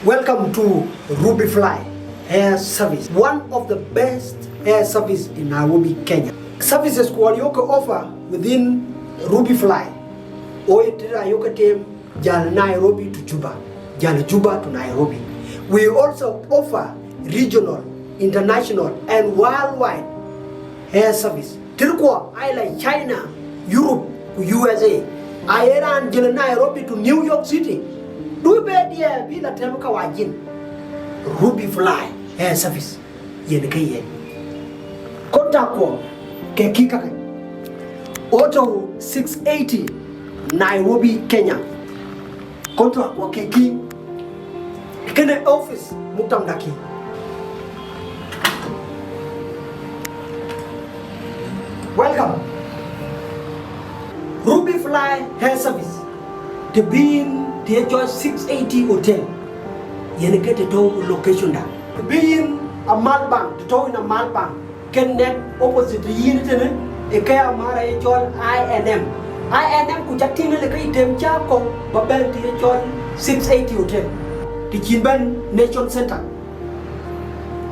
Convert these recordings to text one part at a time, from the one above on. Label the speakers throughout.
Speaker 1: Welcome to Rubefly Air Service, one of the best air service in Nairobi, Kenya. Services Kuocgoor offer within Rubefly. Atem Jal Nairobi to Juba, Jal Juba to Nairobi. We also offer regional, international, and worldwide air service. Tilkwa, I like China, Europe, USA. I ran Jal Nairobi to New York City. Do bedia bila temuka wajin. Rubefly Air Service. Yen keye. Kontak ko ke kika ke. Auto 680 Nairobi, Kenya. Kontak ko ke ki. Kene office mutamdaki. Welcome. Rubefly Air Service. The being Dachuek 680 hotel. Yen get to location da. Being a malbang, to in a malbang. Can net opposite yin tene. E kaya mara e Chol INM. INM kujatina le kay dem chako babel Dachuek 680 hotel. The Chinban Nation Center.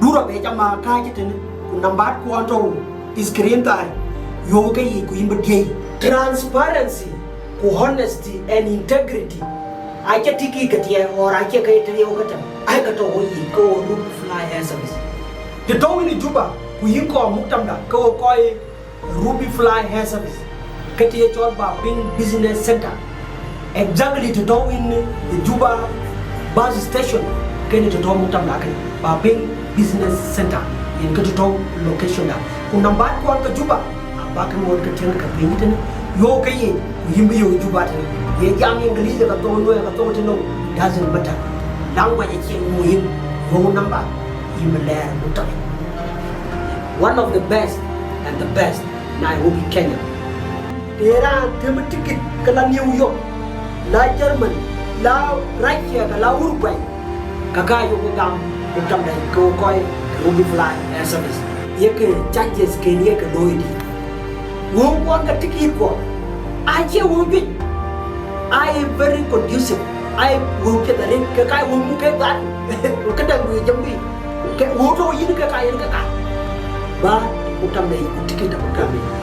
Speaker 1: Dura be jama ka jitene. Number kwanto is created. Yoga yi kuimbage. Transparency, honesty and integrity. I get tiki katia or I check it to the Ogatam. I got to go Rubefly Air Service. The town in Juba, we call Mutamda, go koi Rubefly Air Service. Katia Chol Bing Business Center. Exactly the town in the Juba bus station. Can it to Mutamda, Bing Business Center. In Katuto location. Unambat Kuanka Juba, a back and work at Tenka. Yoga yi, Yimbu Juba. Ye young English that don't know doesn't matter. Language is win wrong number. One of the best and the best Nairobi, Kenya. There are ticket kala New York, la Germany, la Russia, la Uruguay. Kakayo gam go koi Rubefly Air Service. Yeke charges can yeke loyalty. Won't want the ticket ko. Aje won't be. I am very conducive. I will get the link. I will get that. Look at that. We jambi. Get water in the Kakai. But Utamay ticket of Kami.